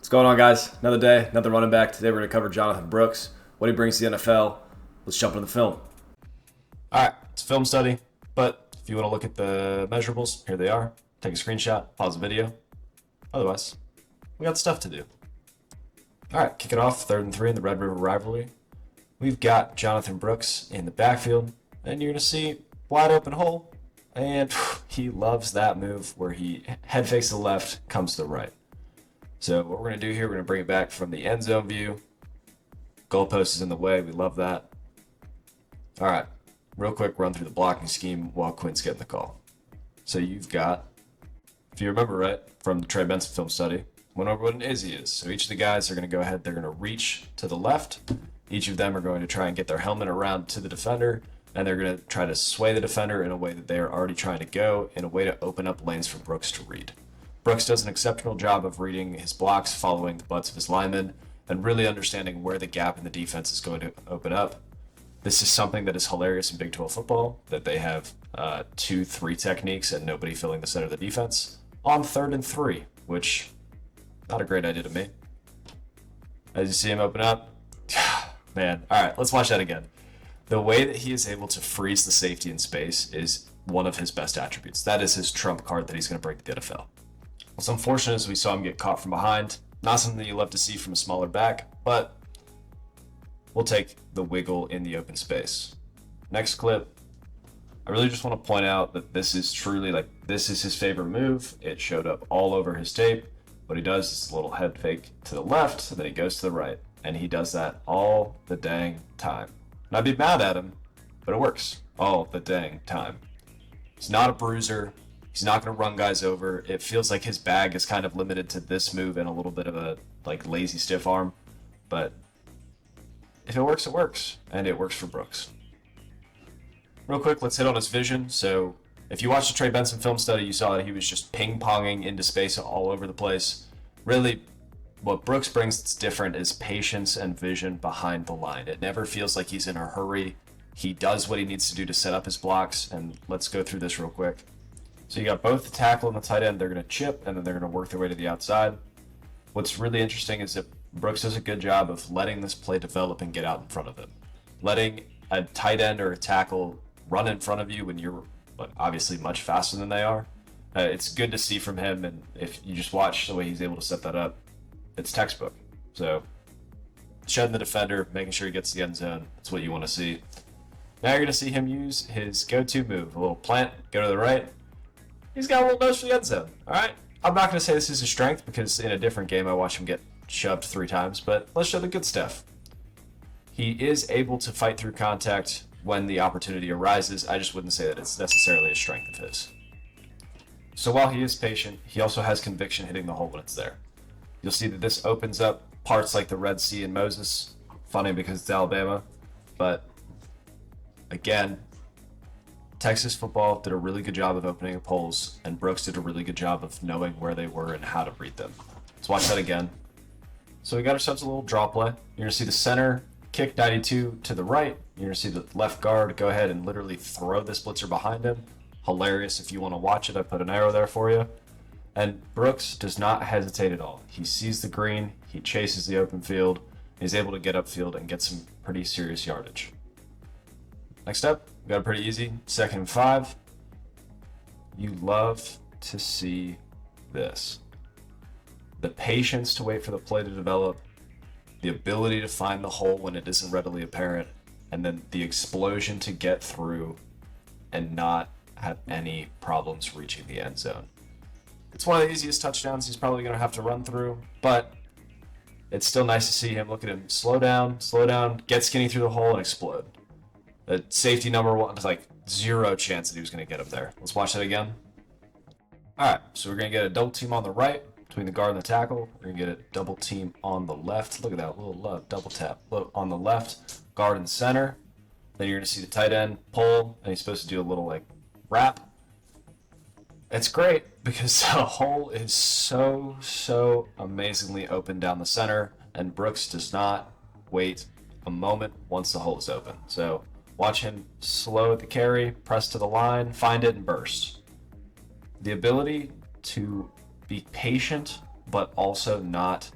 What's going on, guys? Another day, another running back. Today we're going to cover Jonathon Brooks, what he brings to the NFL. Let's jump into the film. All right, it's a film study, but if you want to look at the measurables, here they are. Take a screenshot, pause the video. Otherwise, we got stuff to do. All right, kick it off, 3rd and 3 in the Red River rivalry. We've got Jonathon Brooks in the backfield, and you're going to see wide open hole, and he loves that move where he head fakes to the left, comes to the right. So what we're going to do here, we're going to bring it back from the end zone view. Goalpost is in the way. We love that. All right, real quick run through the blocking scheme while Quinn's getting the call. So you've got, if you remember right, from the Trey Benson film study, went over what an Izzy is. So each of the guys are going to go ahead, they're going to reach to the left. Each of them are going to try and get their helmet around to the defender, and they're going to try to sway the defender in a way that they are already trying to go, in a way to open up lanes for Brooks to read. Brooks does an exceptional job of reading his blocks, following the butts of his linemen, and really understanding where the gap in the defense is going to open up. This is something that is hilarious in Big 12 football, that they have 2-3 techniques and nobody filling the center of the defense on 3rd and 3, which, not a great idea to me. As you see him open up, man, all right, let's watch that again. The way that he is able to freeze the safety in space is one of his best attributes. That is his trump card that he's going to bring to the NFL. What's unfortunate is we saw him get caught from behind. Not something that you love to see from a smaller back, but we'll take the wiggle in the open space. Next clip. I really just want to point out that this is truly, this is his favorite move. It showed up all over his tape. What he does is a little head fake to the left, and then he goes to the right. And he does that all the dang time. And I'd be mad at him, but it works all the dang time. He's not a bruiser. He's not going to run guys over. It feels like his bag is kind of limited to this move and a little bit of a lazy stiff arm. But if it works, it works. And it works for Brooks. Real quick, let's hit on his vision. So if you watched the Trey Benson film study, you saw that he was just ping-ponging into space all over the place. Really, what Brooks brings that's different is patience and vision behind the line. It never feels like he's in a hurry. He does what he needs to do to set up his blocks. And let's go through this real quick. So you got both the tackle and the tight end. They're going to chip, and then they're going to work their way to the outside. What's really interesting is that Brooks does a good job of letting this play develop and get out in front of him. Letting a tight end or a tackle run in front of you when you're obviously much faster than they are. It's good to see from him, and if you just watch the way he's able to set that up, it's textbook. So shedding the defender, making sure he gets to the end zone, that's what you want to see. Now you're going to see him use his go-to move, a little plant, go to the right. He's got a little nose for the end zone, all right? I'm not going to say this is his strength because in a different game I watched him get shoved 3 times, but let's show the good stuff. He is able to fight through contact when the opportunity arises. I just wouldn't say that it's necessarily a strength of his. So while he is patient, he also has conviction hitting the hole when it's there. You'll see that this opens up parts like the Red Sea and Moses. Funny because it's Alabama, but again, Texas football did a really good job of opening up holes, and Brooks did a really good job of knowing where they were and how to read them. Let's watch that again. So we got ourselves a little draw play. You're going to see the center kick 92 to the right. You're going to see the left guard go ahead and literally throw this blitzer behind him. Hilarious if you want to watch it. I put an arrow there for you. And Brooks does not hesitate at all. He sees the green. He chases the open field. He's able to get upfield and get some pretty serious yardage. Next up, we got it pretty easy. 2nd and 5. You love to see this. The patience to wait for the play to develop, the ability to find the hole when it isn't readily apparent, and then the explosion to get through and not have any problems reaching the end zone. It's one of the easiest touchdowns he's probably going to have to run through, but it's still nice to see him. Look at him slow down, get skinny through the hole, and explode. The safety number 1 is 0 chance that he was going to get up there. Let's watch that again. All right, so we're going to get a double team on the right between the guard and the tackle. We're going to get a double team on the left. Look at that little love, double tap. Look, on the left, guard and center. Then you're going to see the tight end pull, and he's supposed to do a little wrap. It's great because the hole is so amazingly open down the center, and Brooks does not wait a moment once the hole is open. So watch him slow at the carry, press to the line, find it, and burst. The ability to be patient, but also not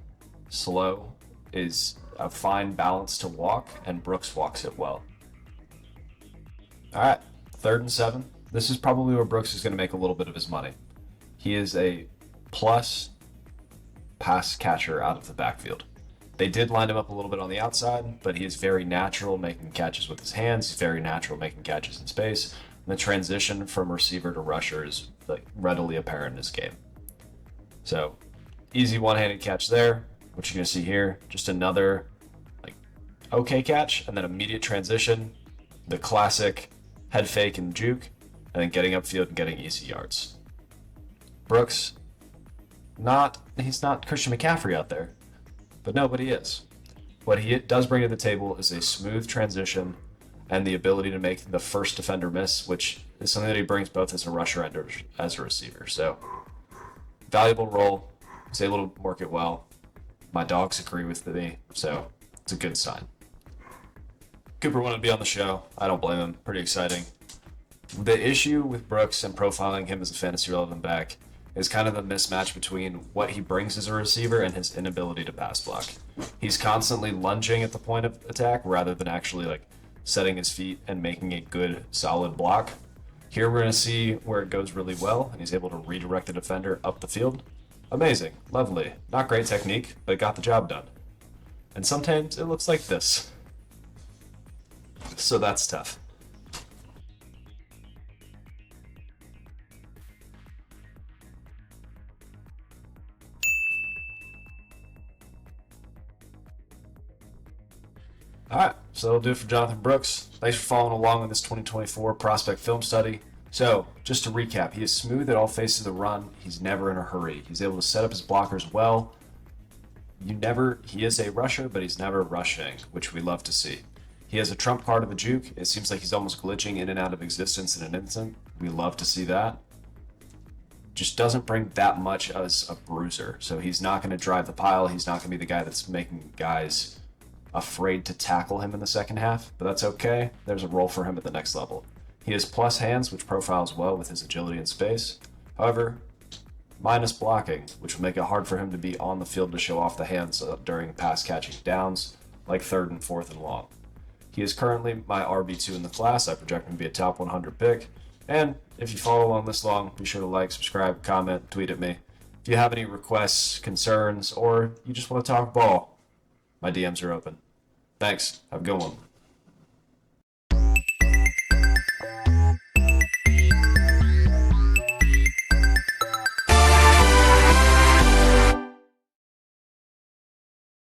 slow, is a fine balance to walk, and Brooks walks it well. All right, 3rd and 7. This is probably where Brooks is going to make a little bit of his money. He is a plus pass catcher out of the backfield. They did line him up a little bit on the outside, but he is very natural making catches with his hands. He's very natural making catches in space. And the transition from receiver to rusher is like readily apparent in his game. So, easy one-handed catch there, which you're going to see here. Just another like okay catch, and then immediate transition, the classic head fake and juke, and then getting upfield and getting easy yards. Brooks, he's not Christian McCaffrey out there, but nobody is. What he does bring to the table is a smooth transition and the ability to make the first defender miss, which is something that he brings both as a rusher and as a receiver. So, valuable role. He's able to work it well. My dogs agree with me, so it's a good sign. Cooper wanted to be on the show. I don't blame him. Pretty exciting. The issue with Brooks and profiling him as a fantasy relevant back is kind of the mismatch between what he brings as a receiver and his inability to pass block. He's constantly lunging at the point of attack rather than actually like setting his feet and making a good solid block. Here we're going to see where it goes really well, and he's able to redirect the defender up the field. Amazing. Lovely. Not great technique, but it got the job done. And sometimes it looks like this. So that's tough. All right, so that'll do it for Jonathon Brooks. Thanks for following along on this 2024 prospect film study. So, just to recap, he is smooth at all phases of the run. He's never in a hurry. He's able to set up his blockers well. He is a rusher, but he's never rushing, which we love to see. He has a trump card of a juke. It seems like he's almost glitching in and out of existence in an instant. We love to see that. Just doesn't bring that much as a bruiser. So he's not going to drive the pile. He's not going to be the guy that's making guys afraid to tackle him in the second half, but that's okay. There's a role for him at the next level. He has plus hands, which profiles well with his agility in space. However, minus blocking, which will make it hard for him to be on the field to show off the hands during pass catching downs, like 3rd and 4th and long. He is currently my RB2 in the class. I project him to be a top 100 pick. And if you follow along this long, be sure to like, subscribe, comment, tweet at me. If you have any requests, concerns, or you just want to talk ball, my DMs are open. Thanks. Have a good one.